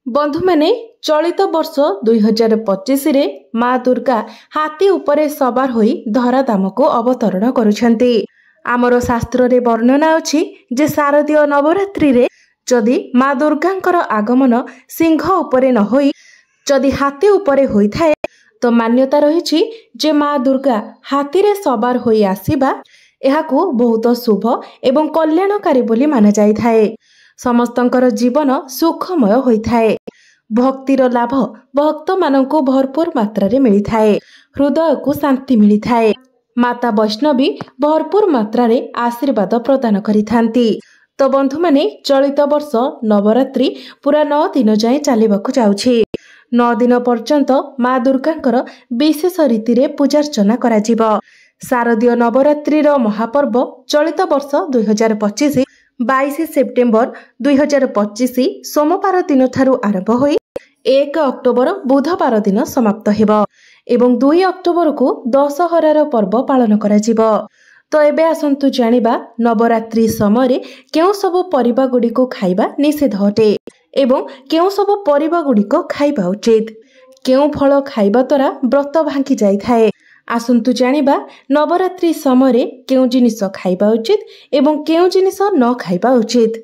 बंधु माने चलित वर्ष 2025 रे माँ दुर्गा हाथी उपरे सवार होई धराधाम को अवतरण करुछंती। आमर शास्त्र रे वर्णना अछि जे शारदीय नवरात्रि रे जदि माँ दुर्गांकर आगमन सिंह उपरे न होई जदि हाथी उपरे होई थाए तो मान्यता रहिछि जे माँ दुर्गा हाथी रे सवार होई आसीबा एहाकू बहुत शुभ एवं कल्याणकारी बोली माना जाई थाए। समस्तंकर जीवन सुखमय होई थाए। भक्तिर लाभ भक्त मानंको भरपूर मात्रा रे मिली थाए। हृदय को शांति मिली थाए। माता वैष्णवी भरपूर मात्रा रे आशीर्वाद प्रदान करि थांती। तो बंधु माने चलित वर्ष नवरात्रि पूरा 9 दिन जाए चलिबाकू जाउछि। 9 दिन पर्यंत माँ दुर्गांकर विशेष रीति रे पूजार्चना करा जिवो। शारदीय नवरात्रि रो महापर्व चलित वर्ष 2025 22 सेप्टेम्बर 2025 सोमवार दिन ठारू आरंभ होई 1 अक्टोबर बुधवार दिन समाप्त हेबो एवं 2 अक्टोबर को दशहरार पर्व पालन करा जिवो। तो एबे आसंतु जानिबा नवरात्रि समय केउ सब परिबा गुडी को खाइबा निषेध हटे एवं केउ सब परिबा गुडी को खाइबा उचित। केउ फल खाइबा द्वारा व्रत भांगी जाई थाए। आसंतु जानिबा नवरात्रि समय केउ जिनिस खाइबा उचित एवं केउ जिनिस न खाइबा उचित।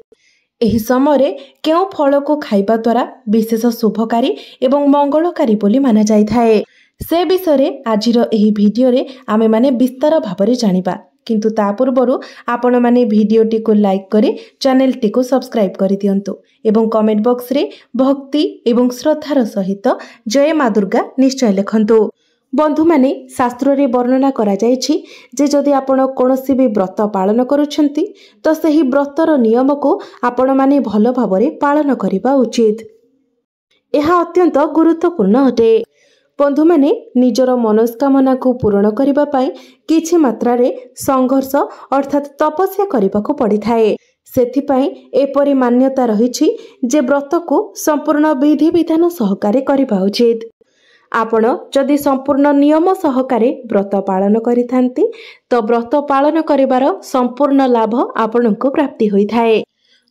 एही समय केउ फल को खाइबा द्वारा विशेष शुभकारी एवं मंगलकारी बोली माना जाई थाए। से विषय आजिर एही भिडियो रे आमे माने विस्तार भाबरे जानिबा, किंतु ता पूर्वरु आपण माने भिडियोटी को लाइक करे चैनल टी को सब्सक्राइब करि दियंतु एवं कमेंट बॉक्स रे भक्ति एवं श्रद्धार सहित जय माँ दुर्गा निश्चय लिखंतु। बंधु माने शास्त्र रे वर्णना करा जायछि जे जदि आपण कोनोसी भी व्रत पालन करूछंती तो सही व्रतर नियम को आपण माने भलो भाबरे पालन करिबा उचित। एहा अत्यंत गुरुत्वपूर्ण अटे। बंधु माने निजर मनोस्कामना को पूर्ण करिबा पाई किछि मात्रा रे संघर्ष अर्थात तपस्या करिबाको पड़ी थाए। सेथिपाई एपरि मान्यता रहिछि जे व्रत को संपूर्ण विधि विधान सहकारे करिबा उचित। आपण जदि संपूर्ण नियम सहकारे व्रत पालन करिथांती तो व्रत पालन करिबार संपूर्ण लाभ आपणको प्राप्ति होई थाए।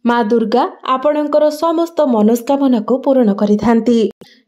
माँ दुर्गा आपणकर समस्त मनोस्कामना को पूर्ण करिथांती।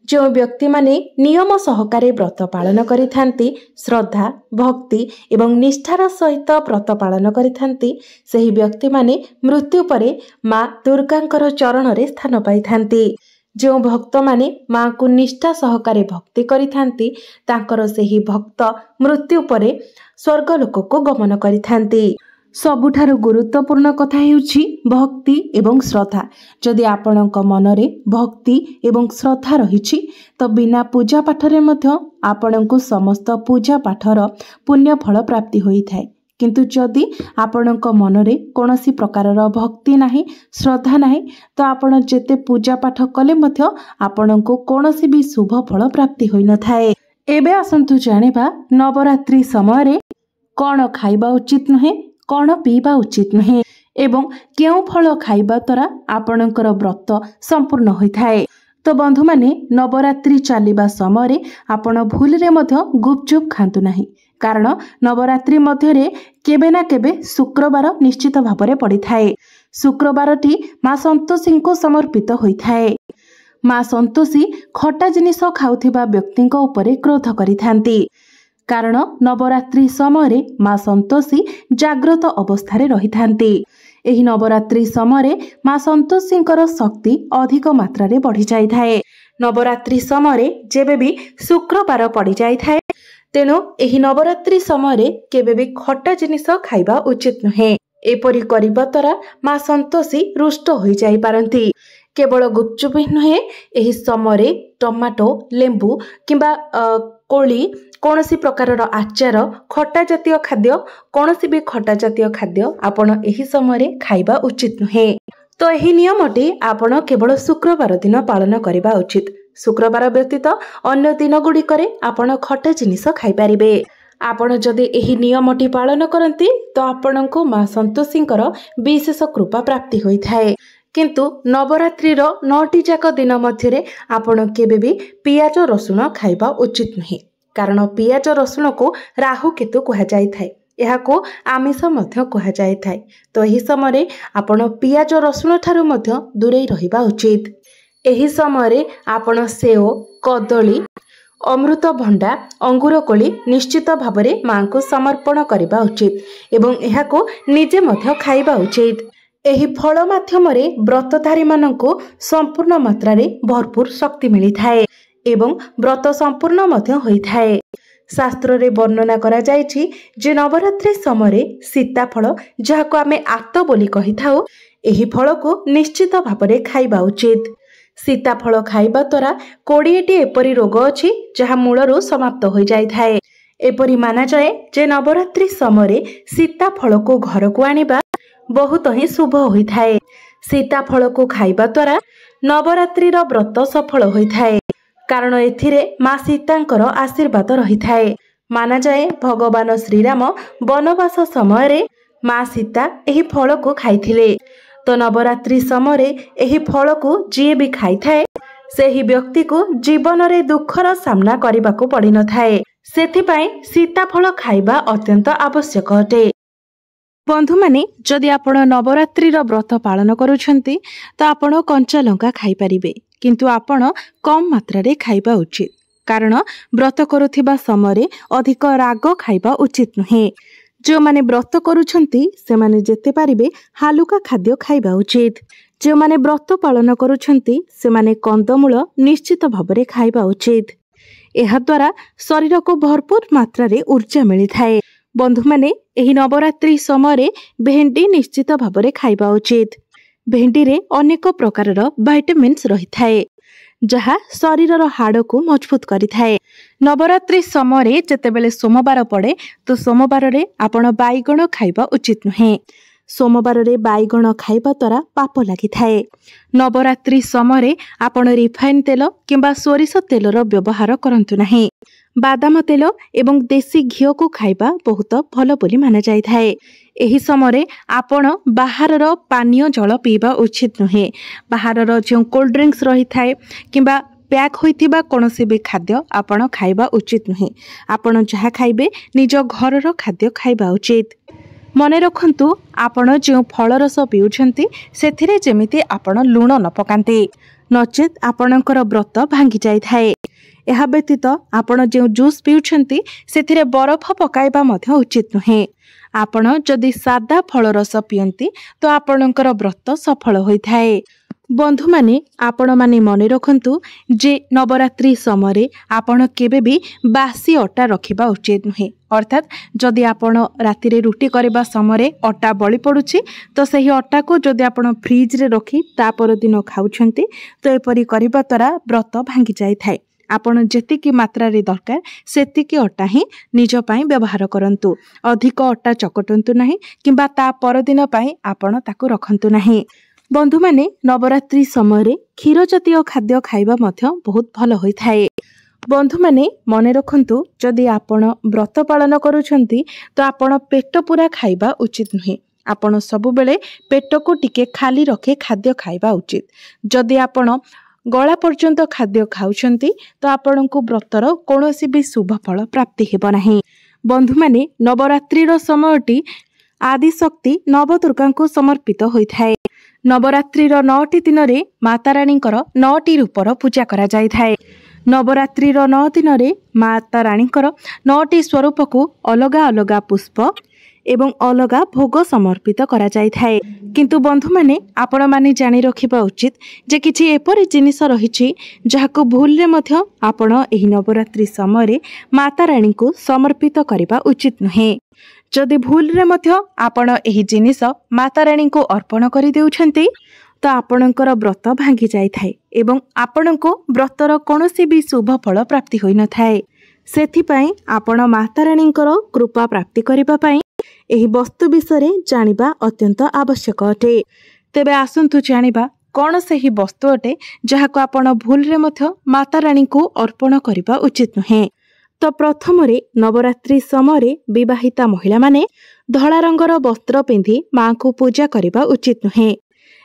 जो व्यक्ति माने नियम सहकारे व्रत पालन करिथांती, श्रद्धा भक्ति एवं निष्ठार सहित व्रत पालन करिथांती, सही व्यक्ति माने मृत्यु परे माँ दुर्गांकर चरण रे स्थान पाइथांती। जो भक्त माने माँ को निष्ठा सहकारे भक्ति करिथांती तांकर सही भक्त मृत्यु परे स्वर्गलोक को गमन करिथांती। सबुठारु गुरुत्वपूर्ण कथा हेउछि भक्ति एवं श्रद्धा। जदि आपणक मनरे भक्ति एवं श्रद्धा रहिछि तो बिना पूजा पाठरे मध्य आपणको समस्त पूजा पाठर पुण्य फल प्राप्ति होई थाए। किंतु जदि आपणक मनरे कोनोसी प्रकारर भक्ति नाही, श्रद्धा नाही तो आपण जेते पूजा पाठ कले मध्य आपणको कोनोसी भी शुभ फल प्राप्ति होई न थाए। एबे आसंतु जानिबा नवरात्रि समय रे कोन खाइबा उचित नहे, कोन पीबा उचित नहे एवं केउ फल खाइबा द्वारा आपणकर व्रत संपूर्ण होई थाए। तो बंधु माने नवरात्रि चलिबा समय आपण भूल रे मध्य गुपचुप खांतु नाही, कारण नवरात्रि मध्य रे केबे ना केबे शुक्रवार निश्चित भाबरे पड़ी थाए। शुक्रवारटी माँ संतोषी को समर्पित होई थाए। माँ संतोषी खटा जिनिस खाउथिबा व्यक्तिंको उपरे क्रोध करिथांती, कारण नवरात्रि समय माँ संतोषी जाग्रत अवस्थारे रहिथांती। एही नवरात्रि समय माँ संतोषींकर शक्ति अधिक मात्रा रे बढ़ी जाई थाए। नवरात्रि समय जेबे भी शुक्रवार पड़ी जाई थाए तेणु एही नवरात्रि समय केबे भी खटा जिनिस खाइबा उचित नुहे। एपरि करिबा द्वारा माँ संतोषी रुष्ट होई जाई पारंती। केवल गुपचुप ही नुहे, एही समय टमाटो लेंबू किंबा कोली कौनसी प्रकारर आचार खटा जातीय खाद्य कौनसी भी खटा जातीय खाद्य आपण एही समय खाइबा उचित नुहे। तो एही नियमटी आपण केवल शुक्रवार दिन पालन करिबा उचित। शुक्रवार व्यतीत अन्य दिन गुड़िकरे आपण खटा जिनिस खाइ पारिबे। आपण जदि एही नियमटी पालन करंती तो आपणको माँ संतोषींकर विशेष कृपा प्राप्ति होई थाए। किंतु नवरात्रिर 9टी जाक दिन मध्यरे आपण केबे भी पियाज रसुण खाइबा उचित नहीं, कारण पियाज रसुण को राहु केतु कहा जाई थाए। एहाको आमिष मध्य कहा जाई थाए। तो एही समय आपण पियाज रसुण ठारू मध्य दूरे रहिबा उचित। ଏହି ସମୟରେ ଆପଣ ସେଓ, କଦଳୀ, ଅମୃତଭଣ୍ଡା, ଅଙ୍ଗୁର କୋଳି ନିଶ୍ଚିତ ଭାବରେ ମାଙ୍କୁ ସମର୍ପଣ କରିବା ଉଚିତ ଏବଂ ଏହାକୁ ନିଜେ ମଧ୍ୟ ଖାଇବା ଉଚିତ। ଏହି ଫଳ ମାଧ୍ୟମରେ ବ୍ରତଧାରୀମାନଙ୍କୁ ସମ୍ପୂର୍ଣ୍ଣ ମାତ୍ରାରେ ଭରପୁର ଶକ୍ତି ମିଳିଥାଏ ଏବଂ ବ୍ରତ ସମ୍ପୂର୍ଣ୍ଣ ମଧ୍ୟ ହୋଇଥାଏ। ଶାସ୍ତ୍ରରେ ବର୍ଣ୍ଣନା କରାଯାଇଛି ଯେ ନବରାତ୍ରି ସମୟରେ ସୀତାଫଳ, ଯାହାକୁ ଆମେ ଆତ ବୋଲି କହିଥାଉ, ଏହି ଫଳକୁ ନିଶ୍ଚିତ ଭାବରେ ଖାଇବା ଉଚିତ। ସୀତାଫଳ ଖାଇବା ଦ୍ୱାରା 20ଟି ଏପରି ରୋଗ ଅଛି ଯାହା ମୂଳରୁ ସମାପ୍ତ ହୋଇଯାଇଥାଏ। ଏପରି ମାନାଯାଏ ଯେ ନବରାତ୍ରି ସମୟରେ ସୀତାଫଳକୁ ଘରକୁ ଆଣିବା ବହୁତ ହିଁ ଶୁଭ ହୋଇଥାଏ। ସୀତାଫଳକୁ ଖାଇବା ଦ୍ୱାରା ନବରାତ୍ରିର ବ୍ରତ ସଫଳ ହୋଇଥାଏ, କାରଣ ଏଥିରେ ମା ସୀତାଙ୍କର ଆଶୀର୍ବାଦ ରହିଥାଏ। ମାନାଯାଏ ଭଗବାନ ଶ୍ରୀରାମ ବନବାସ ସମୟରେ ମା ସୀତା ଏହି ଫଳକୁ ଖାଇଥିଲେ। ତ ନବରାତ୍ରି ସମୟରେ ଏହି ଫଳକୁ ଯିଏ ବି ଖାଇଥାଏ ସେହି ବ୍ୟକ୍ତିକୁ ଜୀବନରେ ଦୁଃଖର ସାମ୍ନା କରିବାକୁ ପଡ଼ିନଥାଏ। ସେଥିପାଇଁ ସୀତାଫଳ ଖାଇବା ଅତ୍ୟନ୍ତ ଆବଶ୍ୟକ ଅଟେ। ବନ୍ଧୁମାନେ, ଯଦି ଆପଣ ନବରାତ୍ରିର ବ୍ରତ ପାଳନ କରୁଛନ୍ତି ତ ଆପଣ କଞ୍ଚା ଲଙ୍କା ଖାଇପାରିବେ, କିନ୍ତୁ ଆପଣ କମ୍ ମାତ୍ରାରେ ଖାଇବା ଉଚିତ, କାରଣ ବ୍ରତ କରୁଥିବା ସମୟରେ ଅଧିକ ରାଗ ଖାଇବା ଉଚିତ ନୁହେଁ। ଯେଉଁମାନେ ବ୍ରତ କରୁଛନ୍ତି ସେମାନେ ଯେତେ ପାରିବେ ହାଲୁକା ଖାଦ୍ୟ ଖାଇବା ଉଚିତ। ଯେଉଁମାନେ ବ୍ରତ ପାଳନ କରୁଛନ୍ତି ସେମାନେ କନ୍ଦମୂଳ ନିଶ୍ଚିତ ଭାବରେ ଖାଇବା ଉଚିତ। ଏହାଦ୍ୱାରା ଶରୀରକୁ ଭରପୁର ମାତ୍ରାରେ ଉର୍ଜା ମିଳିଥାଏ। ବନ୍ଧୁମାନେ, ଏହି ନବରାତ୍ରି ସମୟରେ ଭେଣ୍ଡି ନିଶ୍ଚିତ ଭାବରେ ଖାଇବା ଉଚିତ। ଭେଣ୍ଡିରେ ଅନେକ ପ୍ରକାରର ଭାଇଟାମିନ୍ସ ରହିଥାଏ, ଯାହା ଶରୀରର ହାଡ଼କୁ ମଜବୁତ କରିଥାଏ। ନବରାତ୍ରି ସମୟରେ ଯେତେବେଳେ ସୋମବାର ପଡ଼େ ତ ସୋମବାରରେ ଆପଣ ବାଇଗଣ ଖାଇବା ଉଚିତ ନୁହେଁ। ସୋମବାରରେ ବାଇଗଣ ଖାଇବା ଦ୍ୱାରା ପାପ ଲାଗିଥାଏ। ନବରାତ୍ରି ସମୟରେ ଆପଣ ରିଫାଇନ୍ ତେଲ କିମ୍ବା ସୋରିଷ ତେଲର ବ୍ୟବହାର କରନ୍ତୁ ନାହିଁ। ବାଦାମ ତେଲ ଏବଂ ଦେଶୀ ଘିଅକୁ ଖାଇବା ବହୁତ ଭଲ ବୋଲି ମାନାଯାଇଥାଏ। ଏହି ସମୟରେ ଆପଣ ବାହାରର ପାନୀୟ ଜଳ ପିଇବା ଉଚିତ ନୁହେଁ। ବାହାରର ଯେଉଁ କୋଲ୍ଡ ଡ୍ରିଙ୍କସ୍ ରହିଥାଏ କିମ୍ବା ପ୍ୟାକ୍ ହୋଇଥିବା କୌଣସି ବି ଖାଦ୍ୟ ଆପଣ ଖାଇବା ଉଚିତ ନୁହେଁ। ଆପଣ ଯାହା ଖାଇବେ ନିଜ ଘରର ଖାଦ୍ୟ ଖାଇବା ଉଚିତ। ମନେ ରଖନ୍ତୁ, ଆପଣ ଯେଉଁ ଫଳରସ ପିଉଛନ୍ତି ସେଥିରେ ଯେମିତି ଆପଣ ଲୁଣ ନ ପକାନ୍ତି, ନଚେତ୍ ଆପଣଙ୍କର ବ୍ରତ ଭାଙ୍ଗି ଯାଇଥାଏ। ଏହା ବ୍ୟତୀତ ଆପଣ ଯେଉଁ ଜୁସ୍ ପିଉଛନ୍ତି ସେଥିରେ ବରଫ ପକାଇବା ମଧ୍ୟ ଉଚିତ ନୁହେଁ। ଆପଣ ଯଦି ସାଦା ଫଳରସ ପିଅନ୍ତି ତ ଆପଣଙ୍କର ବ୍ରତ ସଫଳ ହୋଇଥାଏ। ବନ୍ଧୁମାନେ, ଆପଣମାନେ ମନେ ରଖନ୍ତୁ ଯେ ନବରାତ୍ରି ସମୟରେ ଆପଣ କେବେ ବି ବାସି ଅଟା ରଖିବା ଉଚିତ ନୁହେଁ। ଅର୍ଥାତ୍ ଯଦି ଆପଣ ରାତିରେ ରୁଟି କରିବା ସମୟରେ ଅଟା ବଳି ପଡ଼ୁଛି ତ ସେହି ଅଟାକୁ ଯଦି ଆପଣ ଫ୍ରିଜରେ ରଖି ତା ପରଦିନ ଖାଉଛନ୍ତି ତ ଏପରି କରିବା ଦ୍ୱାରା ବ୍ରତ ଭାଙ୍ଗି ଯାଇଥାଏ। ଆପଣ ଯେତିକି ମାତ୍ରାରେ ଦରକାର ସେତିକି ଅଟା ହିଁ ନିଜ ପାଇଁ ବ୍ୟବହାର କରନ୍ତୁ। ଅଧିକ ଅଟା ଚକଟନ୍ତୁ ନାହିଁ କିମ୍ବା ତା ପରଦିନ ପାଇଁ ଆପଣ ତାକୁ ରଖନ୍ତୁ ନାହିଁ। ବନ୍ଧୁମାନେ, ନବରାତ୍ରି ସମୟରେ କ୍ଷୀର ଜାତୀୟ ଖାଦ୍ୟ ଖାଇବା ମଧ୍ୟ ବହୁତ ଭଲ ହୋଇଥାଏ। ବନ୍ଧୁମାନେ, ମନେ ରଖନ୍ତୁ, ଯଦି ଆପଣ ବ୍ରତ ପାଳନ କରୁଛନ୍ତି ତ ଆପଣ ପେଟ ପୂରା ଖାଇବା ଉଚିତ ନୁହେଁ। ଆପଣ ସବୁବେଳେ ପେଟକୁ ଟିକେ ଖାଲି ରଖି ଖାଦ୍ୟ ଖାଇବା ଉଚିତ। ଯଦି ଆପଣ ଗଳା ପର୍ଯ୍ୟନ୍ତ ଖାଦ୍ୟ ଖାଉଛନ୍ତି ତ ଆପଣଙ୍କୁ ବ୍ରତର କୌଣସି ବି ଶୁଭ ଫଳ ପ୍ରାପ୍ତି ହେବ ନାହିଁ। ବନ୍ଧୁମାନେ, ନବରାତ୍ରିର ସମୟଟି ଆଦିଶକ୍ତି ନବଦୁର୍ଗାଙ୍କୁ ସମର୍ପିତ ହୋଇଥାଏ। ନବରାତ୍ରିର 9ଟି ଦିନରେ ମାତାରାଣୀଙ୍କର 9ଟି ରୂପର ପୂଜା କରାଯାଇଥାଏ। ନବରାତ୍ରିର 9 ଦିନରେ ମାତାରାଣୀଙ୍କର 9ଟି ସ୍ୱରୂପକୁ ଅଲଗା ଅଲଗା ପୁଷ୍ପ ଏବଂ ଅଲଗା ଭୋଗ ସମର୍ପିତ କରାଯାଇଥାଏ। କିନ୍ତୁ ବନ୍ଧୁମାନେ, ଆପଣମାନେ ଜାଣି ରଖିବା ଉଚିତ ଯେ କିଛି ଏପରି ଜିନିଷ ରହିଛି ଯାହାକୁ ଭୁଲରେ ମଧ୍ୟ ଆପଣ ଏହି ନବରାତ୍ରି ସମୟରେ ମାତାରାଣୀଙ୍କୁ ସମର୍ପିତ କରିବା ଉଚିତ ନୁହେଁ। ଯଦି ଭୁଲରେ ମଧ୍ୟ ଆପଣ ଏହି ଜିନିଷ ମାତାରାଣୀଙ୍କୁ ଅର୍ପଣ କରିଦେଉଛନ୍ତି ତ ଆପଣଙ୍କର ବ୍ରତ ଭାଙ୍ଗି ଯାଇଥାଏ ଏବଂ ଆପଣଙ୍କୁ ବ୍ରତର କୌଣସି ବି ଶୁଭ ଫଳ ପ୍ରାପ୍ତି ହୋଇନଥାଏ। ସେଥିପାଇଁ ଆପଣ ମାତାରାଣୀଙ୍କର କୃପା ପ୍ରାପ୍ତି କରିବା ପାଇଁ ଏହି ବସ୍ତୁ ବିଷୟରେ ଜାଣିବା ଅତ୍ୟନ୍ତ ଆବଶ୍ୟକ ଅଟେ। ତେବେ ଆସନ୍ତୁ ଜାଣିବା କ'ଣ ସେହି ବସ୍ତୁ ଅଟେ ଯାହାକୁ ଆପଣ ଭୁଲରେ ମଧ୍ୟ ମାତାରାଣୀଙ୍କୁ ଅର୍ପଣ କରିବା ଉଚିତ ନୁହେଁ। ତ ପ୍ରଥମରେ ନବରାତ୍ରି ସମୟରେ ବିବାହିତା ମହିଳାମାନେ ଧଳା ରଙ୍ଗର ବସ୍ତ୍ର ପିନ୍ଧି ମାଙ୍କୁ ପୂଜା କରିବା ଉଚିତ ନୁହେଁ।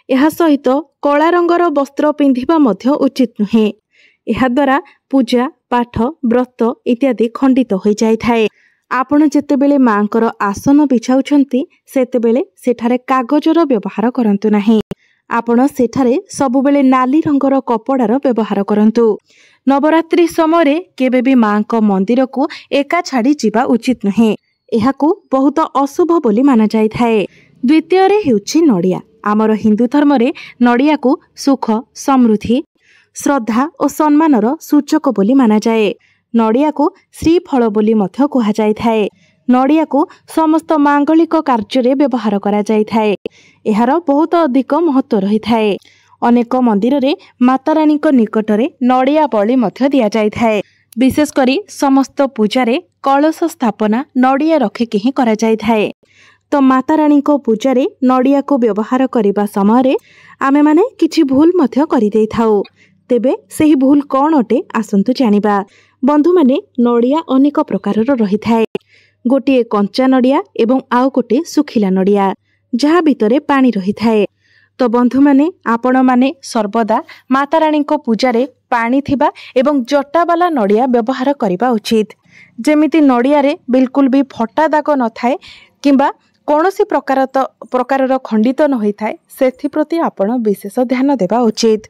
ଏହା ସହିତ କଳା ରଙ୍ଗର ବସ୍ତ୍ର ପିନ୍ଧିବା ମଧ୍ୟ ଉଚିତ ନୁହେଁ। ଏହାଦ୍ୱାରା ପୂଜା, ପାଠ, ବ୍ରତ ଇତ୍ୟାଦି ଖଣ୍ଡିତ ହୋଇଯାଇଥାଏ। ଆପଣ ଯେତେବେଳେ ମାଙ୍କର ଆସନ ବିଛାଉଛନ୍ତି ସେତେବେଳେ ସେଠାରେ କାଗଜର ବ୍ୟବହାର କରନ୍ତୁ ନାହିଁ। आपण सेठारे सबुबेले नाली रंगर कपड़ार व्यवहार करंतु। नवरात्रि समय केबे भी माँ को मंदिर को एका छाड़ी जीवा उचित नुहे। एहाकू बहुत अशुभ बोली माना जाय थाए। द्वितीय रे हेउछि नड़िया। आमर हिंदू धर्म रे नड़िया को सुख समृद्धि श्रद्धा और सम्मानर सूचक बोली माना जाए। नड़िया को श्रीफल बोली मध्य कहा जाय थाए। नड़िया को समस्त मांगलिक कार्य व्यवहार करा जाय थाए। एहार बहुत अधिक महत्व रही थाए। अनेक मंदिर रे माता रानी को निकट रे नड़िया बलि मध्य दिया जाय थाए। विशेष करी समस्त पूजा रे कलश स्थापना नड़िया रखिके ही करा जाय थाए। तो माता रानी को पूजा रे नड़िया को व्यवहार करिबा समय रे आमे माने किछि भूल मध्य करि देइ थाउ। तेबे सेही भूल कौन अटे आसंतु जानिबा। बंधु माने नड़िया अनेक प्रकारर रही थाए। गोटे कंचा नड़िया एवं आउ गोटे सुखिला नड़िया जहा भितरे पानी रही थाए। तो बंधु माने आपण माने सर्वदा माता रानी को पूजा रे पानी थिबा एवं जटा वाला नड़िया व्यवहार करिबा उचित। जेमिति नड़िया रे बिल्कुल भी फटा दाग न थाए किंबा कौनसी प्रकारर खंडित न होई थाए सेथि प्रति आपण विशेष ध्यान देबा उचित।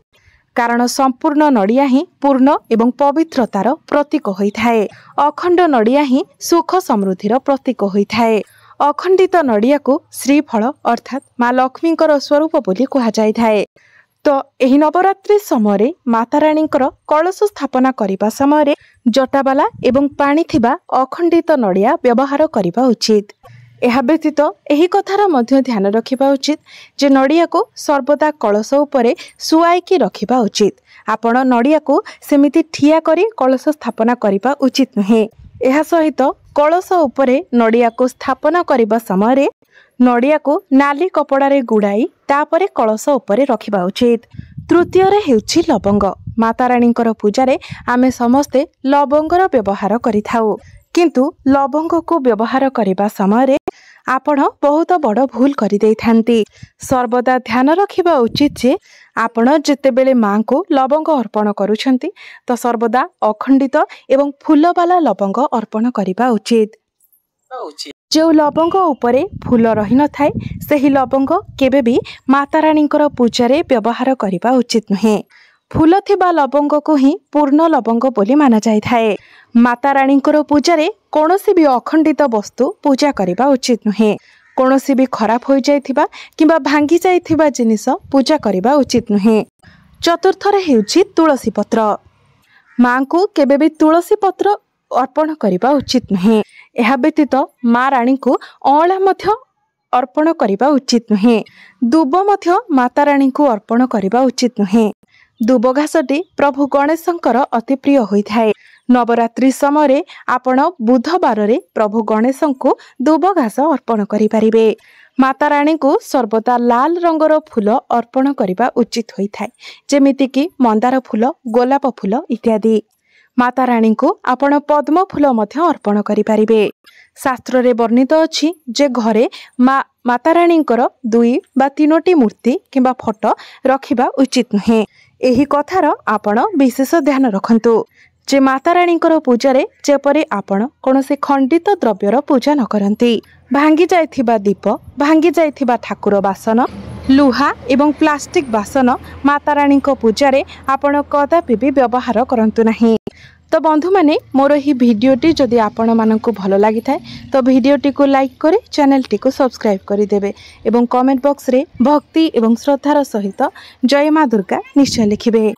कारण संपूर्ण नड़िया ही पूर्ण एवं पवित्रतार प्रतीक होई थाए। अखंड नड़िया ही सुख समृद्धिर प्रतीक होई थाए। अखंडित नड़िया को श्रीफल अर्थात माँ लक्ष्मी स्वरूप बोली कहा जाय थाए। तो एही नवरात्रि समय माता रानी कलश स्थापना करने समय जटावाला एवं पानी थिबा अखंडित नड़िया व्यवहार करने उचित। यह व्यतीत एही कथार मध्य ध्यान रखिबा उचित जे नड़िया को सर्वदा कलश उपरे सुआईकी रखिबा उचित। आपण नड़िया को सेमिति ठिया करी कलश स्थापना करबा उचित नुहे। एहा सहित कलश उपरे नड़िया को स्थापना करबा समय नड़िया को नाली कपड़ारे गुड़ाई तापरे कलश उपरे रखिबा उचित। तृतीय रे हेउछि लवंग। माता रानी पूजा रे आमे समस्ते लवंगर व्यवहार करिथाउ। किंतु लवंग को व्यवहार करने समय आपण बहुत बड़ भूल कर दे थांती। सर्वदा ध्यान रखिबा उचित जे आपण जेतेबेले माँ को लवंग अर्पण करुछंती तो सर्वदा अखंडित एवं फूल वाला लवंग अर्पण करबा उचित। जो लवंग उपरे फूल रही न थाए सेही लवंग केबे भी माता रानी पूजा रे व्यवहार करबा उचित नुहे। फूल थिबा लवंग को ही पूर्ण लवंग बोली माना जाय थाए। माता रानी पूजा रे कौनसी भी अखंडित वस्तु पूजा करबा उचित नुहे। कौनसी भी खराब हो जाइथिबा किंबा भांगी जाइथिबा जिनिस पूजा करबा उचित नुहे। चतुर्थ रे हेउछि तुलसी पत्र। माँ को केबे भी तुलसी पत्र अर्पण करबा उचित नुहे। एहा व्यतीत माँ रानी को अँला मध्य अर्पण करबा उचित नुहे। दुब मध्य माता रानी को अर्पण करबा उचित नुहे। दुब घासटी प्रभु गणेशंकर अति प्रिय होई थाए। नवरात्रि समय आपण बुधवार रे प्रभु गणेश को दुब घास अर्पण करि परिबे। माता रानी को सर्वदा लाल रंगर फूल अर्पण करबा उचित होई थाए जेमिति कि मंदार फूल गोलाप फूल इत्यादि। माता रानी को आपण पद्म फूल मध्य अर्पण करि परिबे। शास्त्र रे वर्णित अछि जे घरे माता रानी 2 बा 3टी मूर्ति किंबा फोटो रखिबा उचित नुहे। एही कथार आपण विशेष ध्यान रखंतु जे माता रानी पूजा रे जेपरि आपण कोनोसी खंडित द्रव्यर पूजा न करंती। भांगी जाइथिबा दीप भांगी जाइथिबा ठाकुर बासन लुहा एवं प्लास्टिक बासन माता रानी पूजा रे आपण कदापि भी व्यवहार करंतु नहीं। तो बंधु माने मोर ही भिडियोटी जदि आपण मानकु भलो लागि थाए तो भिडियोटी को लाइक करे चैनल टी को सब्सक्राइब करि देबे एवं कमेंट बॉक्स रे भक्ति एवं श्रद्धार सहित जय मां दुर्गा निश्चय लिखिबे।